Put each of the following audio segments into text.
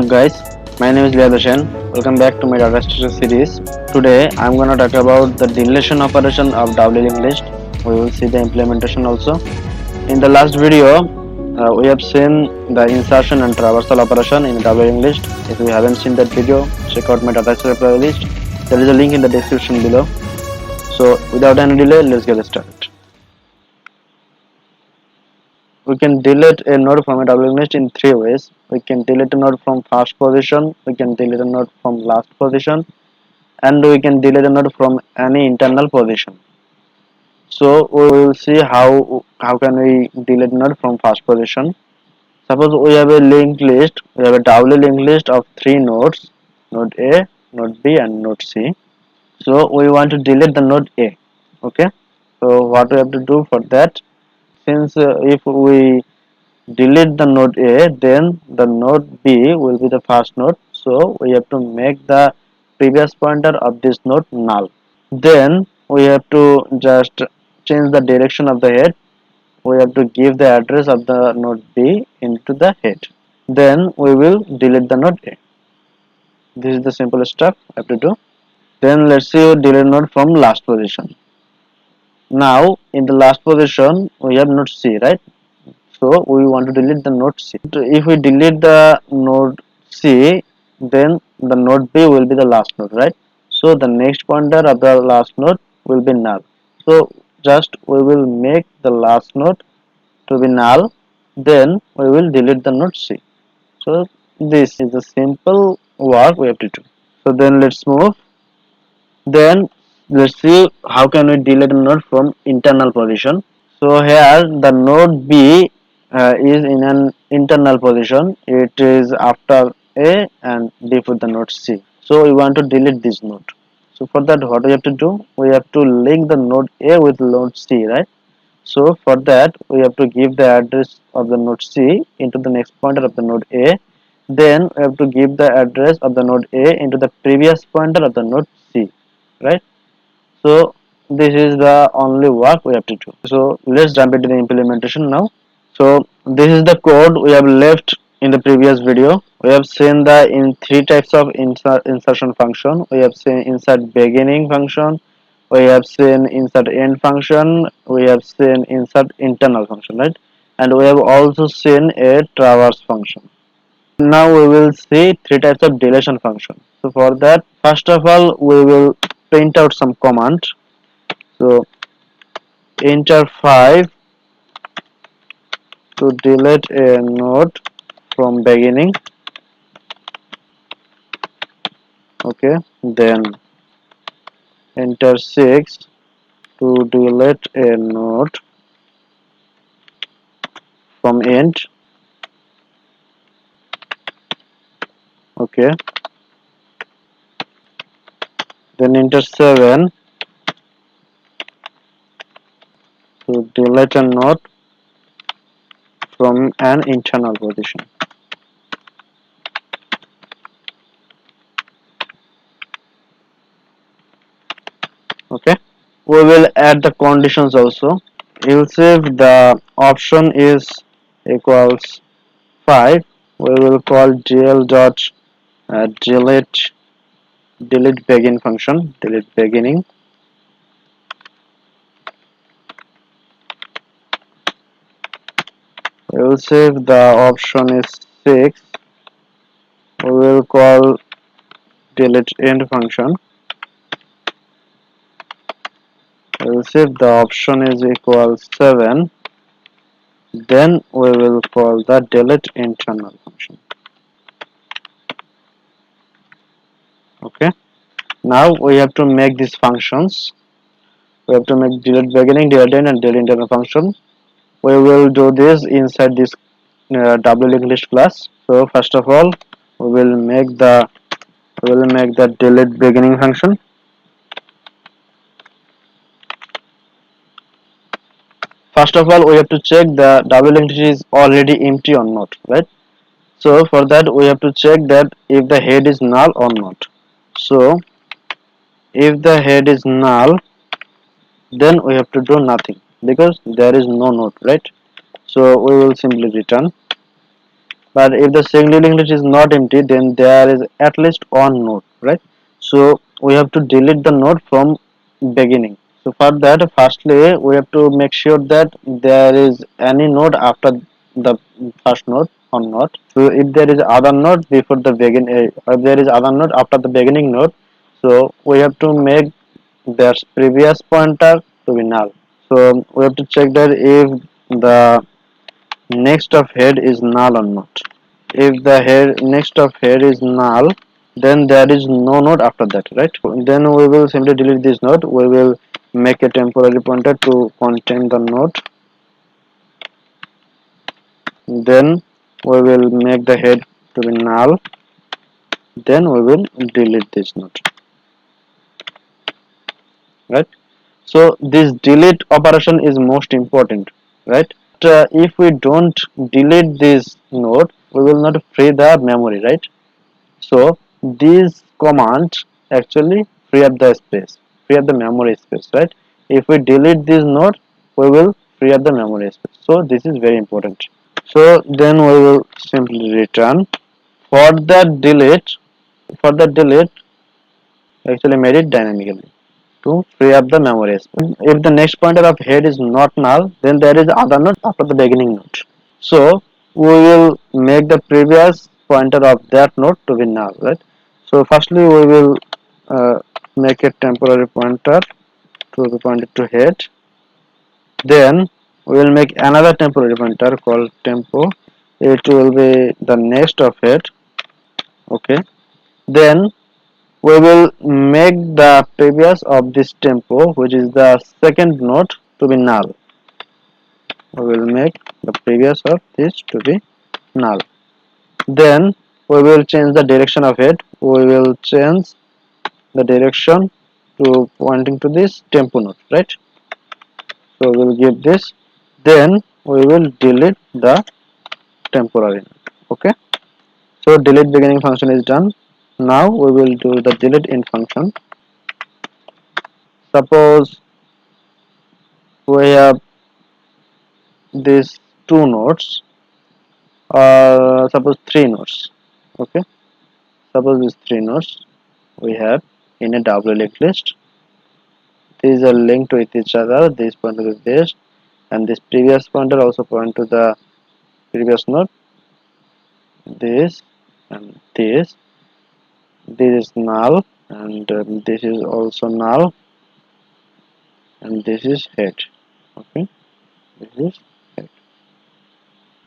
up guys, my name is Liad. Welcome back to my data structure series. Today I am gonna talk about the deletion operation of Doubly Linked List. We will see the implementation also. In the last video, we have seen the insertion and traversal operation in Doubly Linked List. If you haven't seen that video, check out my data structure playlist. There is a link in the description below. So without any delay, let's get started. We can delete a node from a doubly linked list in three ways. We can delete a node from first position, we can delete a node from last position, and we can delete a node from any internal position. So we will see how can we delete a node from first position. Suppose we have a linked list, we have a doubly linked list of three nodes, node A, node B, and node C. So we want to delete the node A. Okay. So what we have to do for that? Since if we delete the node A, then the node B will be the first node. So we have to make the previous pointer of this node null. Then we have to just change the direction of the head. We have to give the address of the node B into the head. Then we will delete the node A. This is the simple step I have to do. Then let's see delete node from last position. Now in the last position we have node C, right? So we want to delete the node C. If we delete the node C, then the node B will be the last node, right? So the next pointer of the last node will be null. So just we will make the last node to be null, then we will delete the node C. So this is the simple work we have to do. So then let's move. Then let's see how can we delete a node from internal position. So here the node B is in an internal position. It is after A and before the node C. So we want to delete this node. So for that, what we have to do? We have to link the node A with node C, right? So for that, we have to give the address of the node C into the next pointer of the node A. Then we have to give the address of the node A into the previous pointer of the node C, right? So this is the only work we have to do. So let's jump into the implementation now. So this is the code we have left in the previous video. We have seen the in three types of insertion function. We have seen insert beginning function, we have seen insert end function, we have seen insert internal function, right? And we have also seen a traverse function. Now we will see three types of deletion function. So for that, first of all, we will print out some command. So enter 5 to delete a node from beginning. Okay, then enter 6 to delete a node from end. Okay, then enter 7 to delete a node from an internal position. Okay, we will add the conditions also. Else if the option is equals 5, we will call dl dot delete begin function, delete beginning. Else if the option is 6, we will call delete end function. Else if the option is equal 7, then we will call the delete internal function. Okay, now we have to make these functions. We have to make delete beginning, delete end, and delete internal function. We will do this inside this doubly linked list class. So first of all, we will make the delete beginning function. First of all, we have to check the doubly linked list is already empty or not, right? So for that, we have to check that if the head is null or not. So if the head is null, then we have to do nothing because there is no node, right? So we will simply return. But if the single linked list is not empty, then there is at least one node, right? So we have to delete the node from beginning. So for that, firstly we have to make sure that there is any node after the first node or not. So if there is other node before the begin, if there is other node after the beginning node, so we have to make their previous pointer to be null. So we have to check that if the next of head is null or not. If the head next of head is null, then there is no node after that, right? Then we will simply delete this node. We will make a temporary pointer to contain the node. Then we will make the head to be null. Then we will delete this node, right? So this delete operation is most important, right? If we don't delete this node, we will not free the memory, right? So these commands actually free up the space, free up the memory space, right? If we delete this node, we will free up the memory space. So this is very important. So then we will simply return. For that delete, actually made it dynamically to free up the memory space. If the next pointer of head is not null, then there is other node after the beginning node. So we will make the previous pointer of that node to be null, right? So firstly we will make a temporary pointer to be pointed to head. Then we will make another temporary pointer called tempo. It will be the next of head. Okay. Then we will make the previous of this tempo, which is the second node, to be null. We will make the previous of this to be null. Then we will change the direction of it. We will change the direction to pointing to this tempo node, right? So we will give this. Then we will delete the temporary node. Okay. So delete beginning function is done. Now we will do the delete end function. Suppose we have these two nodes, or suppose three nodes. Okay. Suppose these three nodes we have in a doubly linked list. These are linked with each other. This pointer is this, and this previous pointer also point to the previous node. This and this. This is null, and this is also null, and this is head. Okay, this is head.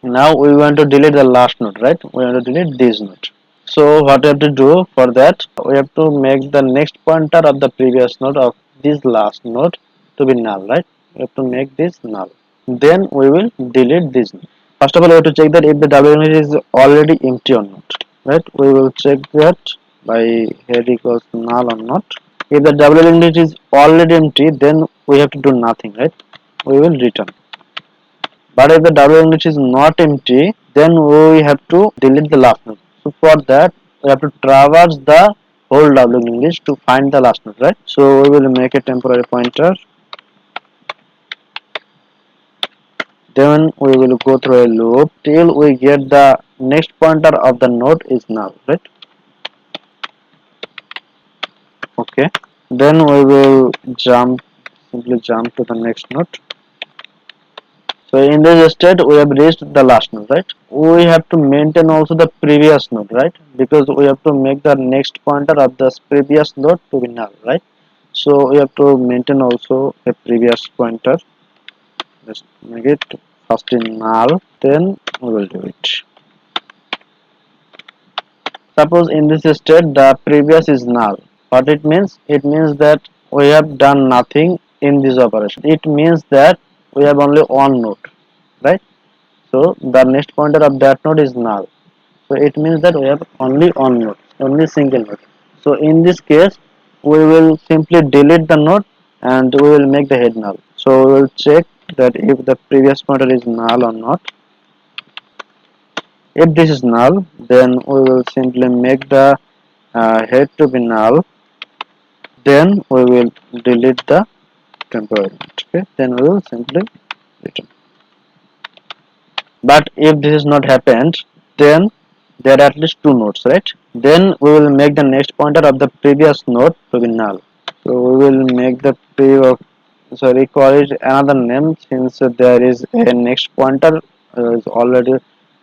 Now we want to delete the last node, right? We want to delete this node. So what we have to do for that? We have to make the next pointer of the previous node of this last node to be null, right? We have to make this null. Then we will delete this node. First of all, we have to check that if the W is already empty or not, right? We will check that by head equals null or not. If the W is already empty, then we have to do nothing, right? We will return. But if the W is not empty, then we have to delete the last node. So for that, we have to traverse the whole W list to find the last node, right? So we will make a temporary pointer. Then we will go through a loop till we get the next pointer of the node is null, right? Okay. Then we will simply jump to the next node. So in this state, we have reached the last node, right? We have to maintain also the previous node, right? Because we have to make the next pointer of the previous node to be null, right? So we have to maintain also a previous pointer. Let's make it first in null, then we will do it. Suppose in this state the previous is null. What it means? It means that we have done nothing in this operation. It means that we have only one node, right? So the next pointer of that node is null. So it means that we have only one node, only single node. So in this case, we will simply delete the node and we will make the head null. So we will check that if the previous pointer is null or not. If this is null, then we will simply make the head to be null. Then we will delete the temporary node. Okay. Then we will simply return. But if this is not happened, then there are at least two nodes, right? Then we will make the next pointer of the previous node to be null. So we will make the call it another name, since there is a next pointer is already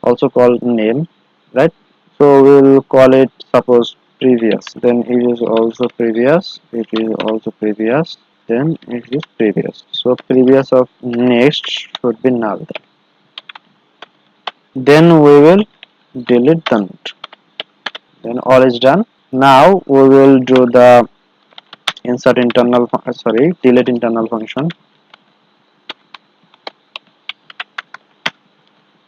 also called name, right? So we will call it, suppose, previous. Then it is also previous. It is also previous. Then it is previous. So previous of next should be null. Then we will delete the node. Then all is done. Now we will do the delete internal function.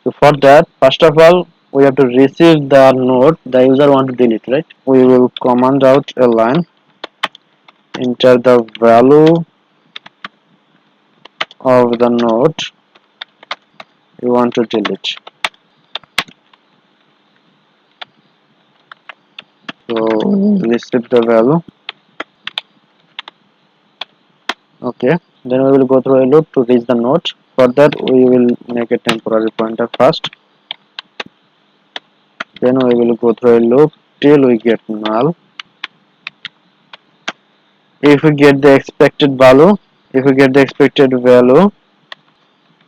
So for that, first of all, we have to receive the node the user want to delete, right? We will command out a line, enter the value of the node you want to delete. So receive the value. Okay. Then we will go through a loop to reach the node. For that, we will make a temporary pointer first. Then we will go through a loop till we get null. If we get the expected value,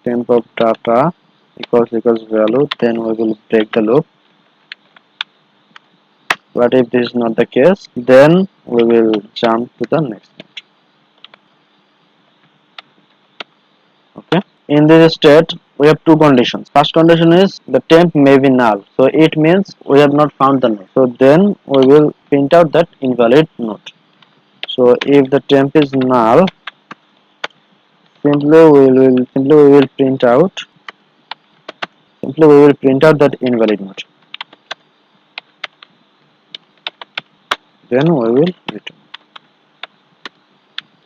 temp of data equals value, then we will break the loop. But if this is not the case, then we will jump to the next. Okay. In this state, we have two conditions. First condition is the temp may be null. So it means we have not found the node. So then we will print out that invalid node. So if the temp is null, simply we will print out that invalid node. Then we will return.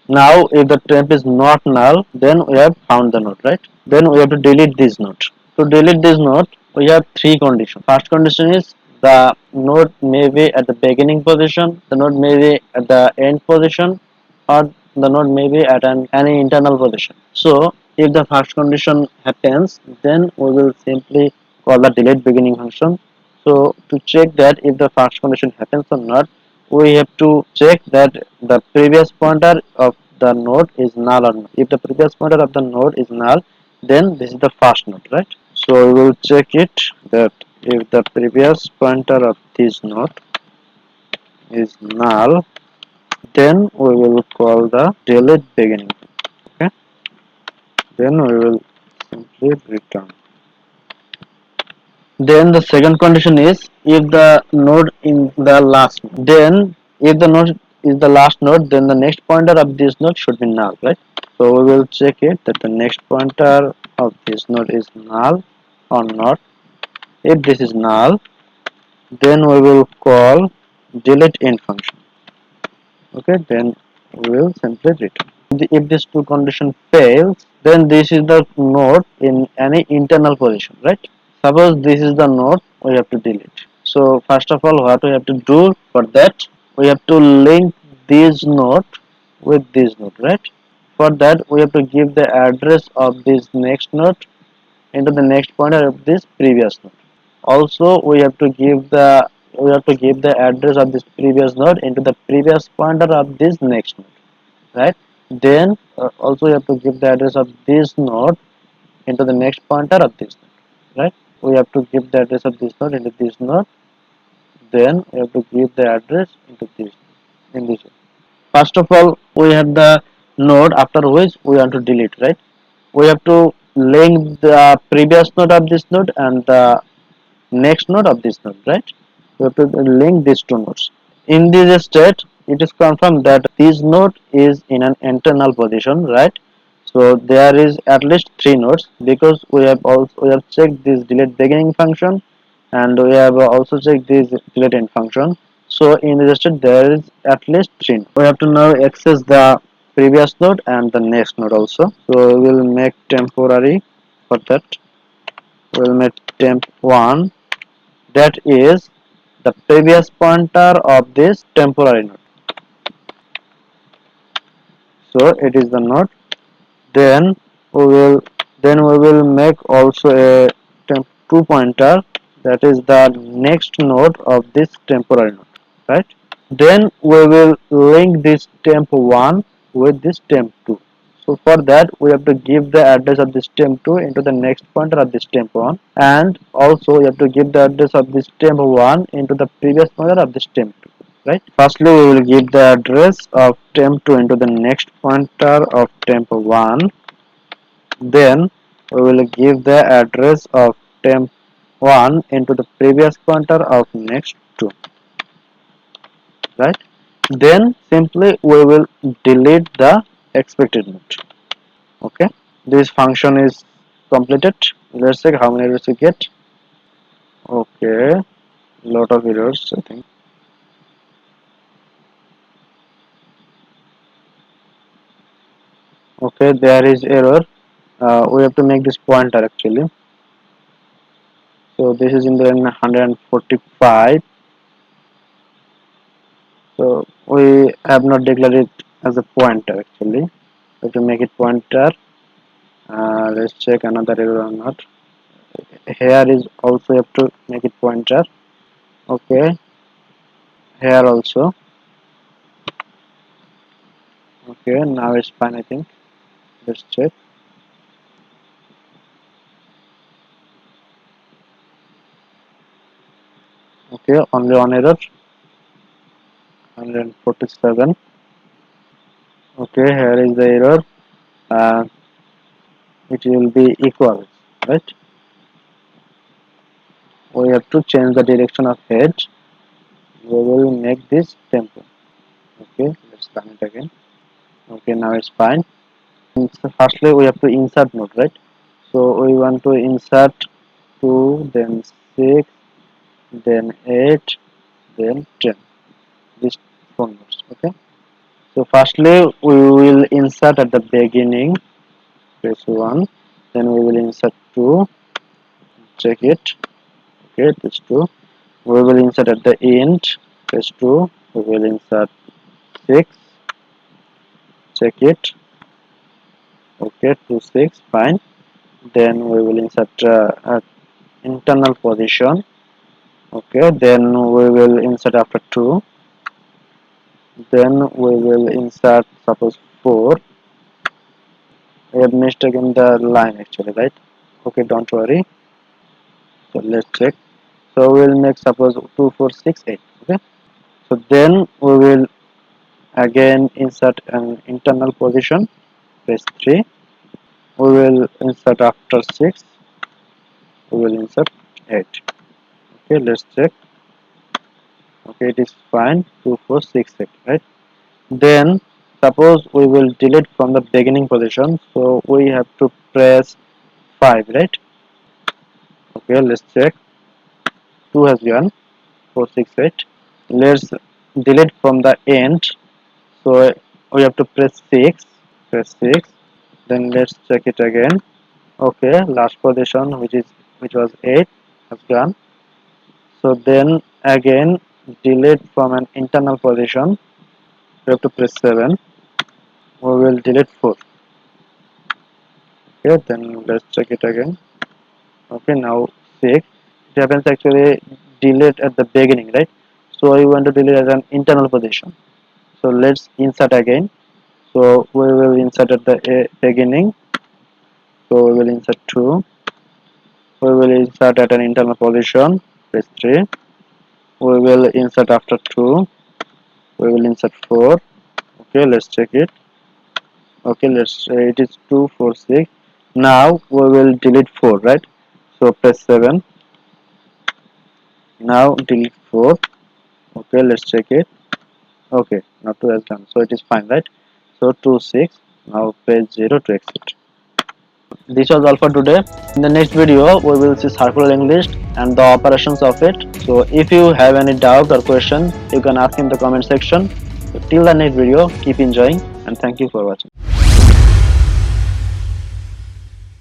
Now if the temp is not null, then we have found the node, right? Then we have to delete this node. To delete this node, we have three conditions. First condition is the node may be at the beginning position, the node may be at the end position, or the node may be at any internal position. So if the first condition happens, then we will simply call the delete beginning function. So to check that if the first condition happens or not, we have to check that the previous pointer of the node is null or not. If the previous pointer of the node is null, then this is the first node, right? So we will check it that if the previous pointer of this node is null, then we will call the delete beginning. Okay. Then we will simply return. Then the second condition is if the node in the last node. Then if the node is the last node, then the next pointer of this node should be null, right? So we will check it that the next pointer of this node is null or not. If this is null, then we will call delete end function. Okay, then we will simply return. If these two conditions fails, then this is the node in any internal position, right? Suppose this is the node we have to delete. So first of all, what we have to do for that, we have to link this node with this node, right? For that, we have to give the address of this next node into the next pointer of this previous node. Also, we have to give the address of this previous node into the previous pointer of this next node, right? Then also you have to give the address of this node into the next pointer of this node, right? We have to give the address of this node into this node. Then we have to give the address into this in this way. First of all, we have the node after which we want to delete, right? We have to link the previous node of this node and the next node of this node, right? We have to link these two nodes. In this state, it is confirmed that this node is in an internal position, right? So there is at least three nodes because we have checked this delete beginning function and we have also checked this delete end function. So in this state there is at least three. We have to now access the previous node and the next node also. So we will make temporary for that. We will make temp1, that is the previous pointer of this temporary node. So it is the node. Then we will make also a temp2 pointer, that is the next node of this temporary node, right? Then we will link this temp 1 with this temp 2. So for that we have to give the address of this temp 2 into the next pointer of this temp 1, and also we have to give the address of this temp 1 into the previous pointer of this temp 2, right? Firstly we will give the address of temp 2 into the next pointer of temp 1, then we will give the address of temp 1 into the previous pointer of next 2, right? Then simply we will delete the expected node. Okay, this function is completed. Let's check how many errors we get. Okay, lot of errors I think. Okay, there is error. We have to make this pointer actually. So this is in the 145. So we have not declared it as a pointer actually. We have to make it pointer. Let's check another error or not. Here is also have to make it pointer. Okay, here also. Okay, now it's fine I think. Let's check. Okay, only one error. 147. Okay, here is the error. uh, it will be equal, right? We have to change the direction of head. We will make this tempo. Okay, let's run it again. Okay, now it's fine. And so firstly we have to insert node, right? So we want to insert 2, then 6, then 8, then 10, these 4 nodes. Okay, so firstly we will insert at the beginning, press 1, then we will insert 2, check it. Okay, this 2, we will insert at the end, press 2, we will insert 6, check it. Okay, 2 6, fine. Then we will insert at internal position. Okay, then we will insert after 2, then we will insert suppose 4. We have mistaken the line actually, right? Okay, don't worry. So let's check. So we will make suppose 2 4 6 8. Okay, so then we will again insert an internal position, press 3. We will insert after 6, we will insert 8. Okay, let's check. Okay, it is fine. 2 4 6 8, right? Then suppose we will delete from the beginning position, so we have to press 5, right? Okay, let's check. 2 has gone. 4 6 8. Let's delete from the end, so we have to press 6. Press 6. Then let's check it again. Okay, last position, which was 8, has gone. So then again delete from an internal position, we have to press 7. We will delete 4. Okay, then let's check it again. Okay, now 6. It happens actually delete at the beginning, right? So I want to delete as an internal position, so let's insert again. So we will insert at the beginning, so we will insert 2. We will insert at an internal position, press 3. We will insert after 2. We will insert 4. Okay, let's check it. Okay, let's say it is 2 4 6. Now we will delete 4, right? So press 7. Now delete 4. Okay, let's check it. Okay, now 2 has done, so it is fine, right? So 2 6. Now press 0 to exit. This was all for today. In the next video we will see circular linked list and the operations of it. So if you have any doubt or question, you can ask in the comment section. So till the next video, keep enjoying and thank you for watching.